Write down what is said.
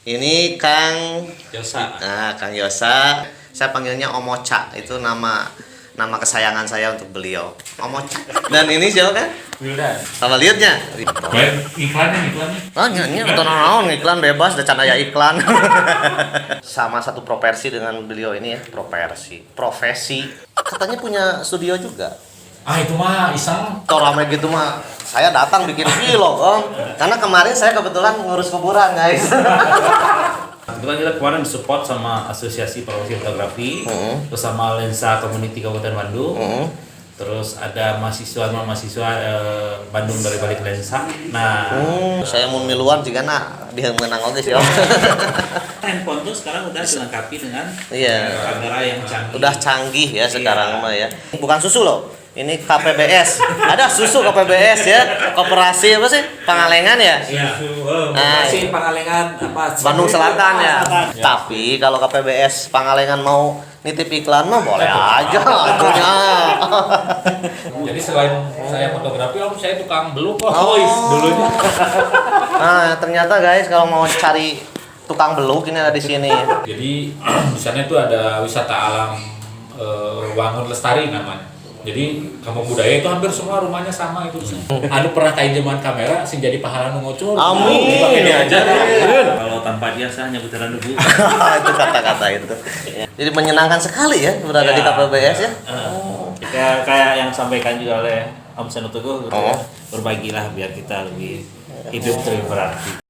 Ini Kang Yosa. Nah, Kang Yosa. Saya panggilnya Om Ocha. Itu nama kesayangan saya untuk beliau. Om Ocha. Dan ini siapa kan? Wildan. Sama lihatnya. Iklannya. Oh, nyanyi atau naon iklan bebas, ada candaya iklan. Sama satu profesi dengan beliau ini ya, profesi. Katanya punya studio juga. Ah itu mah iseng. Kalau ramai gitu mah saya datang bikin vlog Om. Karena kemarin saya kebetulan ngurus kuburan guys. Kebetulan kita kemarin disupport sama Asosiasi Promosi Fotografi, terus sama Lensa Community Kabupaten Bandung, terus ada mahasiswa Bandung dari balik Lensa. Nah, Saya mau miluan juga dia menang oke sih Om. handphone tuh sekarang udah dilengkapi dengan Iya. kamera yang canggih. Udah canggih ya sekarang mah ya. Bukan susu loh. Ini KPBS. Ada susu KPBS ya. Koperasi apa sih? Pangalengan ya? Iya. Nah, Pangalengan apa? Bandung Selatan ya. Tapi kalau KPBS Pangalengan mau nitip iklan mah boleh aja atunya. Jadi selain saya fotografi, saya tukang beluk Oh. dulunya. Nah, ternyata guys kalau mau cari tukang beluk ini ada di sini. Jadi di sana tuh ada wisata alam Wangun Lestari namanya. Jadi kampung budaya itu hampir semua rumahnya sama itu. Anu pernah kain zaman kamera sing jadi pahala nu ngocor. Amin. Dipakai dia aja. Kalau tanpa dia saya hanya butiran debu. Itu kata-kata itu. Jadi menyenangkan sekali ya berada di KPBS ya. Kayak yang sampaikan juga oleh Om Seno Teguh gitu ya. Oh. Berbagilah biar kita lebih hidup lebih berarti.